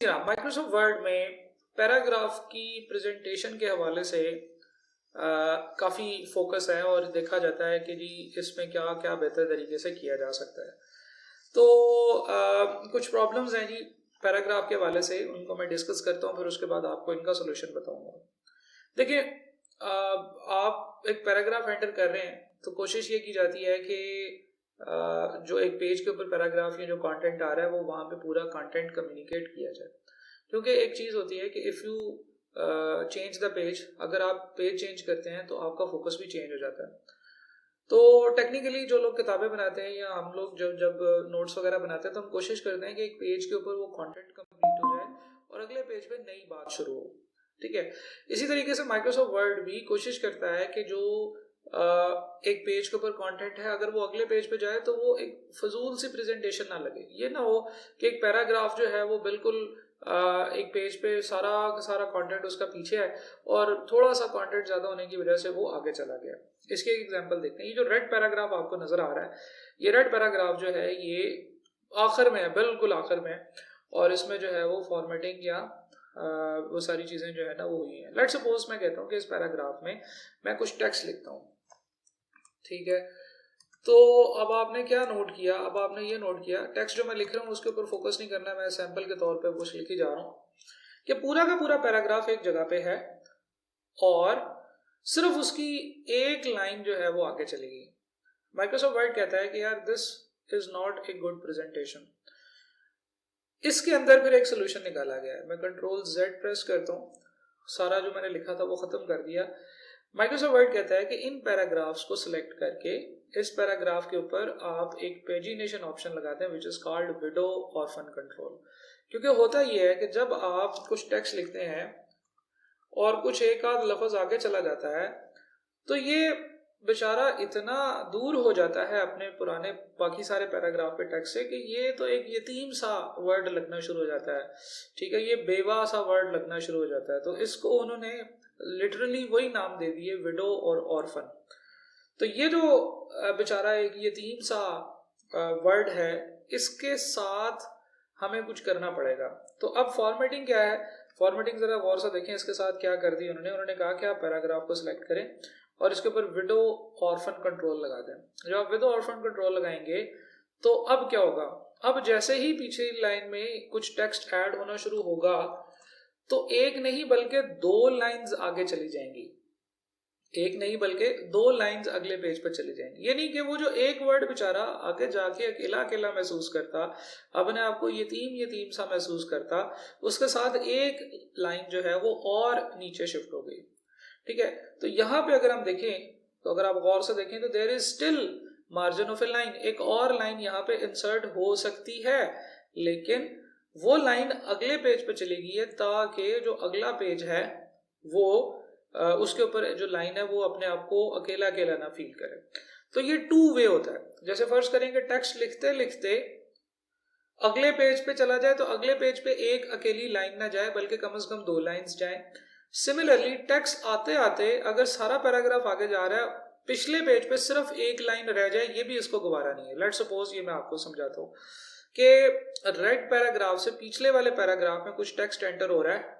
Microsoft word में paragraph की presentation के हवाले से काफ़ी फोकस है और देखा जाता है कि जी इसमें क्या क्या बेहतर तरीके से किया जा सकता है। तो कुछ प्रॉब्लम्स हैं जी पैराग्राफ के हवाले से, उनको मैं डिस्कस करता हूँ, फिर उसके बाद आपको इनका सोल्यूशन बताऊंगा। देखिए, आप एक पैराग्राफ एंटर कर रहे हैं तो कोशिश ये की जाती है कि जो एक पेज के ऊपर पैराग्राफ या जो कंटेंट आ रहा है वो वहाँ पे पूरा कंटेंट कम्युनिकेट किया जाए। क्योंकि एक चीज़ होती है कि if you change the page, अगर आप पेज चेंज करते हैं तो आपका फोकस भी चेंज हो जाता है। तो टेक्निकली जो लोग किताबें बनाते हैं या हम लोग जब जब नोट्स वगैरह बनाते हैं तो हम कोशिश करते हैं कि एक पेज के ऊपर वो कंटेंट कंप्लीट हो जाए और अगले पेज पे नई बात शुरू हो। ठीक है, इसी तरीके से माइक्रोसॉफ्ट वर्ड भी कोशिश करता है कि जो एक पेज के ऊपर कंटेंट है, अगर वो अगले पेज पे जाए तो वो एक फजूल सी प्रेजेंटेशन ना लगे। ये ना हो कि एक पैराग्राफ जो है वो बिल्कुल एक पेज पे सारा सारा कंटेंट उसका पीछे है और थोड़ा सा कंटेंट ज़्यादा होने की वजह से वो आगे चला गया। इसके एक एग्जांपल देखते हैं। ये जो रेड पैराग्राफ आपको नज़र आ रहा है, ये रेड पैराग्राफ जो है ये आखिर में है, बिल्कुल आखिर में है, और इसमें जो है वो फॉर्मेटिंग या वो सारी चीज़ें जो है ना वो हुई हैं। लेट्स सपोज मैं कहता हूँ कि इस पैराग्राफ में मैं कुछ टेक्स्ट लिखता हूँ। ठीक है, तो अब आपने क्या नोट किया? अब आपने ये नोट किया टेक्स्ट जो मैं लिख रहा हूँ उसके ऊपर फोकस नहीं करना है, मैं सैंपल के तौर पे कुछ लिखी जा रहा हूँ कि पूरा का पूरा पैराग्राफ एक जगह पे है और सिर्फ उसकी एक लाइन जो है वो आगे चलेगी। माइक्रोसॉफ्ट वर्ड कहता है कि यार this is not a good presentation. इसके अंदर फिर एक सोल्यूशन निकाला गया है। मैं कंट्रोल जेड प्रेस करता हूँ, सारा जो मैंने लिखा था वो खत्म कर दिया। माइक्रोसॉफ्ट वर्ड कहता है कि इन पैराग्राफ्स को सिलेक्ट करके इस पैराग्राफ के ऊपर आप एक पेजिनेशन ऑप्शन लगाते हैं, विच is called window orphan control. क्योंकि होता यह है कि जब आप कुछ टेक्स्ट लिखते हैं और कुछ एक आध लफ्ज आगे चला जाता है तो ये बेचारा इतना दूर हो जाता है अपने पुराने बाकी सारे पैराग्राफ पे टेक्स्ट से कि ये तो एक यतीम सा वर्ड लगना शुरू हो जाता है। ठीक है, ये बेवा सा वर्ड लगना शुरू हो जाता है। तो इसको उन्होंने लिटरली वही नाम दे दिए, विडो और ऑर्फन। तो ये जो बेचारा एक यतीम सा वर्ड है, इसके साथ हमें कुछ करना पड़ेगा। तो अब फॉर्मेटिंग क्या है? फॉर्मेटिंग जरा गौर से देखें, इसके साथ क्या कर दी उन्होंने कहा कि आप पैराग्राफ को सिलेक्ट करें और इसके ऊपर विडो ऑर्फन कंट्रोल लगा दें। जब आप विडो ऑर्फन कंट्रोल लगाएंगे तो अब क्या होगा? अब जैसे ही पीछे लाइन में कुछ टेक्स्ट ऐड होना शुरू होगा तो एक नहीं बल्कि दो लाइंस आगे चली जाएंगी, एक नहीं बल्कि दो लाइंस अगले पेज पर चले जाएंगे। ये नहीं कि वो जो एक वर्ड बेचारा आगे जाके अकेला अकेला महसूस करता, अपने आप को यतीम यतीम सा महसूस करता, उसके साथ एक लाइन जो है वो और नीचे शिफ्ट हो गई। ठीक है, तो यहाँ पे अगर हम देखें, तो अगर आप गौर से देखें तो there is still margin of a line, एक और लाइन यहाँ पे इंसर्ट हो सकती है, लेकिन वो लाइन अगले पेज पे चली गई है ताकि जो अगला पेज है वो उसके ऊपर जो लाइन है वो अपने आप को अकेला अकेला ना फील करे। तो ये टू वे होता है। जैसे फर्ज करेंगे टेक्स्ट लिखते लिखते अगले पेज पे चला जाए तो अगले पेज पे एक अकेली लाइन ना जाए बल्कि कम से कम दो लाइंस जाए। सिमिलरली टेक्स्ट आते आते अगर सारा पैराग्राफ आगे जा रहा है, पिछले पेज पे सिर्फ एक लाइन रह जाए, ये भी इसको गवारा नहीं है। लेट्स सपोज ये मैं आपको समझाता हूँ कि रेड पैराग्राफ से पिछले वाले पैराग्राफ में कुछ टेक्स्ट एंटर हो रहा है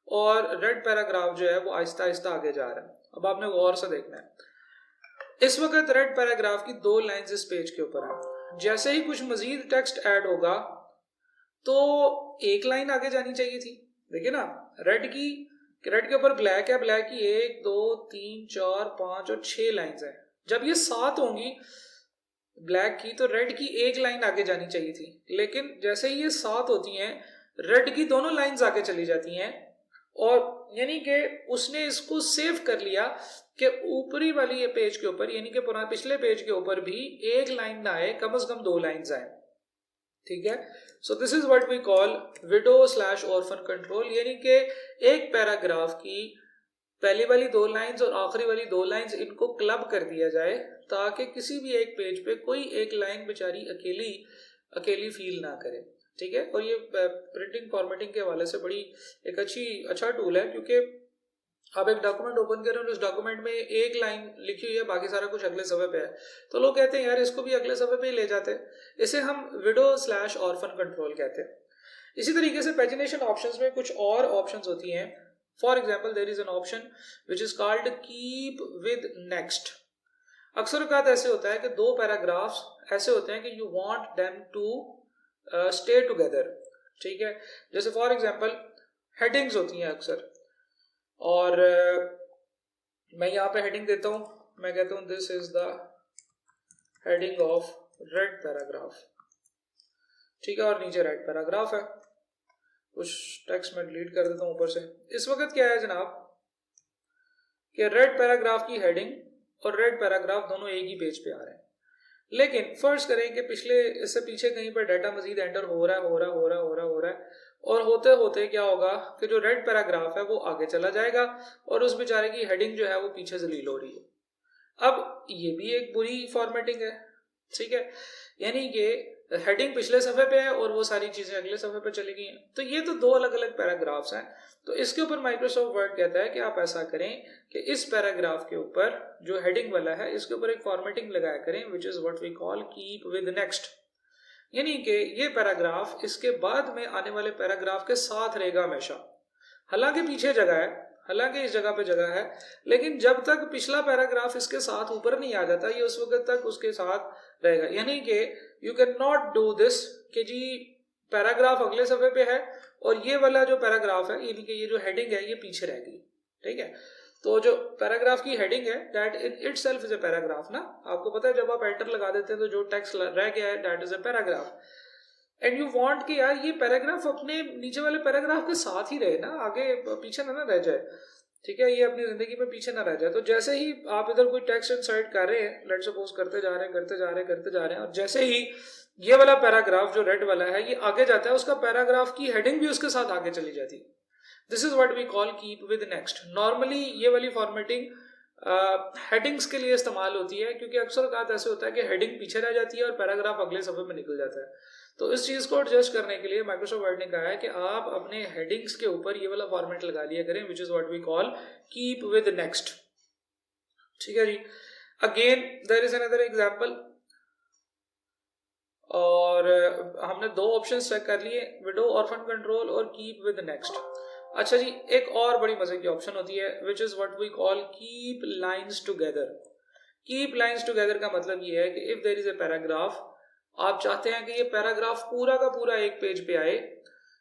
और रेड पैराग्राफ जो है वो आहिस्ता आहिस्ता आगे जा रहा है। अब आपने गौर से देखना है, इस वक्त रेड पैराग्राफ की दो लाइंस इस पेज के ऊपर है। जैसे ही कुछ मजीद टेक्स्ट ऐड होगा तो एक लाइन आगे जानी चाहिए थी। देखिए ना, रेड के ऊपर ब्लैक है, ब्लैक की 1 2 3 4 5 और 6 लाइंस है। जब ये 7 होंगी ब्लैक की तो रेड की एक लाइन आगे जानी चाहिए थी, लेकिन जैसे ही ये 7 होती हैं रेड की दोनों लाइंस आगे चली जाती हैं। और यानी कि उसने इसको सेव कर लिया कि ऊपरी वाली ये पेज के ऊपर, यानी कि पुराने पिछले पेज के ऊपर भी एक लाइन ना आए, कम से कम दो लाइंस आए। ठीक है, so this is what we call widow slash orphan control, यानी कि एक पैराग्राफ की पहली वाली दो लाइंस और आखिरी वाली दो लाइंस इनको क्लब कर दिया जाए ताकि किसी भी एक पेज पे कोई एक लाइन बेचारी अकेली अकेली फील ना करे। ठीक है, और ये प्रिंटिंग फॉर्मेटिंग के हवाले से बड़ी एक अच्छा टूल है, क्योंकि आप एक डॉक्यूमेंट ओपन कर रहे हो, उस डॉक्यूमेंट में एक लाइन लिखी हुई है, बाकी सारा कुछ अगले सफ़े पे है, तो लोग कहते हैं यार इसको भी अगले सफ़े पे ही ले जाते हैं। इसे हम विडो स्लैश ऑर्फन कंट्रोल कहते हैं। इसी तरीके से पेजिनेशन ऑप्शंस में कुछ और ऑप्शंस होती हैं. For example there is an option which is called keep with next. अक्सर औकात ऐसे होता है कि दो पैराग्राफ्स ऐसे होते हैं कि you want them to stay together. ठीक है, जैसे फॉर एग्जांपल हेडिंग्स होती हैं अक्सर, और मैं यहाँ पे हेडिंग देता हूँ. मैं कहता हूँ this is the heading of red paragraph. ठीक है, और नीचे रेड पैराग्राफ है. कुछ टेक्स्ट में डिलीट कर देता हूँ ऊपर से. इस वक्त क्या है जनाब कि रेड पैराग्राफ की हेडिंग और रेड पैराग्राफ दोनों एक ही पेज पे आ रहे हैं. लेकिन फर्ज करें कि पिछले इससे पीछे कहीं पर डाटा मजीद एंटर हो रहा है, और होते होते क्या होगा कि जो रेड पैराग्राफ है वो आगे चला जाएगा और उस बेचारे की हेडिंग जो है वो पीछे जलील हो रही है. अब ये भी एक बुरी फॉर्मेटिंग है. ठीक है, यानी कि हेडिंग पिछले सफ़े पे है और वो सारी चीज़ें अगले सफ़े पे चली गई हैं. तो ये तो दो अलग अलग पैराग्राफ्स हैं. तो इसके ऊपर माइक्रोसॉफ्ट वर्ड कहता है कि आप ऐसा करें कि इस पैराग्राफ के ऊपर जो हेडिंग वाला है इसके ऊपर एक फॉर्मेटिंग लगाया करें which is what we call keep with next. यानी कि ये पैराग्राफ इसके बाद में आने वाले पैराग्राफ के साथ रहेगा हमेशा. हालांकि पीछे जगह है, हालांकि इस जगह पे जगह है, लेकिन जब तक पिछला पैराग्राफ इसके साथ ऊपर नहीं आ जाता ये उस वक्त तक उसके साथ रहेगा. यानी कि you can not do this कि जी पैराग्राफ अगले सफ़े पे है और ये वाला जो पैराग्राफ है यानी कि ये जो हेडिंग है ये पीछे रह गई. ठीक है, तो जो पैराग्राफ की हेडिंग है that in itself is a paragraph ना. आपको पता है जब आप एंटर लगा देते हैं तो जो टेक्स्ट रह गया है that is a paragraph. And you want कि यार ये पैराग्राफ अपने नीचे वाले पैराग्राफ के साथ ही रहे ना, आगे पीछे ना रह जाए. ठीक है, ये अपनी जिंदगी में पीछे ना रह जाए. तो जैसे ही आप इधर कोई टेक्स्ट इंसर्ट कर रहे हैं, लेट्स सपोज करते जा रहे हैं और जैसे ही ये वाला पैराग्राफ जो रेड वाला है ये आगे जाता है उसका पैराग्राफ की हेडिंग भी उसके साथ आगे चली जाती है. This is what we call keep with next. Normally ये वाली फॉर्मेटिंग हेडिंग्स के लिए इस्तेमाल होती है क्योंकि अक्सर औकात ऐसे होता है कि हेडिंग पीछे रह जाती है और पैराग्राफ अगले सफ़े में निकल जाता है. तो इस चीज़ को एडजस्ट करने के लिए माइक्रोसॉफ्ट वर्ड ने कहा है कि आप अपने हेडिंग्स के ऊपर ये वाला फॉर्मेट लगा लिया करें which is what we call keep with next. ठीक है जी. Again there is another example, और हमने दो ऑप्शन चेक कर लिए, विडो ऑर्फन कंट्रोल और कीप विद नेक्स्ट. अच्छा जी, एक और बड़ी मजे की ऑप्शन होती है which is what we call keep lines together. Keep lines together का मतलब ये है कि if there is a paragraph, आप चाहते हैं कि ये पैराग्राफ पूरा का पूरा एक पेज पे आए,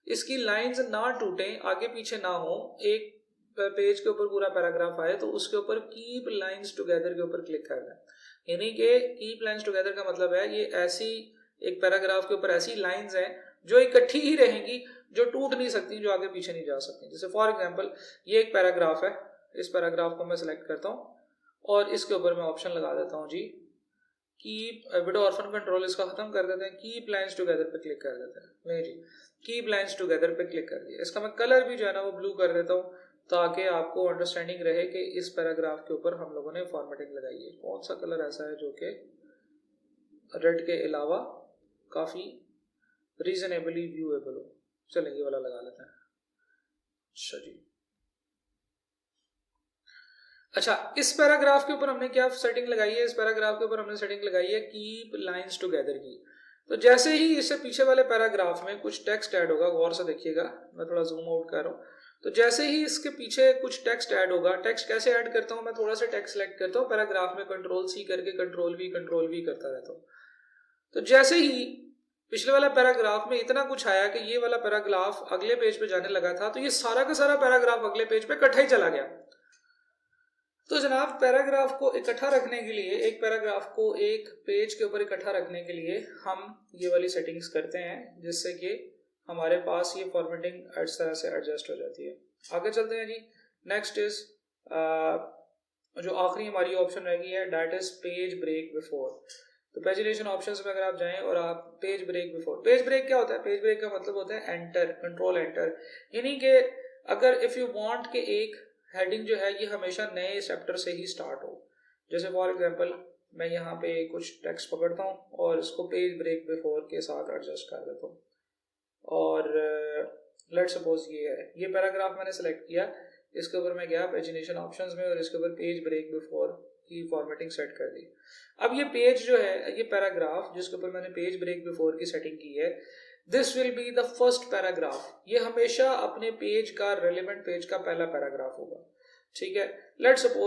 इसकी लाइंस ना टूटें, आगे पीछे ना हो, एक पेज के ऊपर पूरा पैराग्राफ आए, तो उसके ऊपर कीप लाइंस टुगेदर के ऊपर क्लिक करना है. यानी कि कीप लाइंस टुगेदर का मतलब है ये ऐसी एक पैराग्राफ के ऊपर ऐसी लाइंस हैं जो इकट्ठी ही रहेंगी, जो टूट नहीं सकती, जो आगे पीछे नहीं जा सकती. जैसे फॉर एग्जांपल ये एक पैराग्राफ है, इस पैराग्राफ को मैं सिलेक्ट करता हूँ और इसके ऊपर मैं ऑप्शन लगा देता हूँ जी कीप विडो ऑर्फन कंट्रोल, इसका खत्म कर देते हैं, कीप लाइंस टुगेदर पे क्लिक कर देते हैं. नहीं जी, कीप लाइंस टुगेदर पे क्लिक कर दिया. इसका मैं कलर भी जो है ना वो ब्लू कर देता हूँ ताकि आपको अंडरस्टैंडिंग रहे कि इस पैराग्राफ के ऊपर हम लोगों ने फॉर्मेटिंग लगाई है. कौन सा कलर ऐसा है जो कि रेड के अलावा काफ़ी रीजनेबली व्यूएबल हो. चलें ये वाला लगा लेते हैं. अच्छा जी. अच्छा, इस पैराग्राफ के ऊपर हमने क्या सेटिंग लगाई है? इस पैराग्राफ के ऊपर हमने सेटिंग लगाई है कीप लाइंस टुगेदर की. तो जैसे ही इससे पीछे वाले पैराग्राफ में कुछ टेक्स्ट ऐड होगा, गौर से देखिएगा, मैं थोड़ा जूम आउट कर रहा हूँ. तो जैसे ही इसके पीछे कुछ टेक्स्ट ऐड होगा, टेक्स्ट कैसे ऐड करता हूँ मैं, थोड़ा सा टेक्स्ट सेलेक्ट करता हूँ, पैराग्राफ में कंट्रोल सी करके कंट्रोल वी करता रहता हूँ. तो जैसे ही पिछले वाला पैराग्राफ में इतना कुछ आया कि ये वाला पैराग्राफ अगले पेज पे जाने लगा था, तो ये सारा का सारा पैराग्राफ अगले पेज पे इकट्ठा ही चला गया. तो जनाब पैराग्राफ को इकट्ठा रखने के लिए, एक पैराग्राफ को एक पेज के ऊपर इकट्ठा रखने के लिए हम ये वाली सेटिंग्स करते हैं जिससे कि हमारे पास ये फॉर्मेटिंग इस तरह से एडजस्ट हो जाती है. आगे चलते हैं जी. नेक्स्ट इज जो आखिरी हमारी ऑप्शन रह गई है that is page break before. तो पेजिनेशन ऑप्शंस में अगर आप जाएं और आप page break before, page break क्या होता है? पेज ब्रेक का मतलब होता है एंटर, कंट्रोल एंटर. यानी कि अगर इफ यू वांट के एक हेडिंग जो है ये हमेशा नए चैप्टर से ही स्टार्ट हो, जैसे फॉर एग्जांपल मैं यहाँ पे कुछ टेक्स्ट पकड़ता हूँ और इसको पेज ब्रेक बिफोर के साथ एडजस्ट कर देता हूँ, और लेट सपोज ये है, ये पैराग्राफ मैंने सेलेक्ट किया, इसके ऊपर मैं गया पेजिनेशन ऑप्शंस में और इसके ऊपर पेज ब्रेक बिफोर की फॉर्मेटिंग सेट कर दी. अब ये पेज जो है, ये पैराग्राफ जिसके ऊपर मैंने पेज ब्रेक बिफोर की सेटिंग की है, this will be the first paragraph. ये हमेशा अपने पेज का, रेलिवेंट पेज का पहला पैराग्राफ होगा। ठीक है, लेट्स सपोज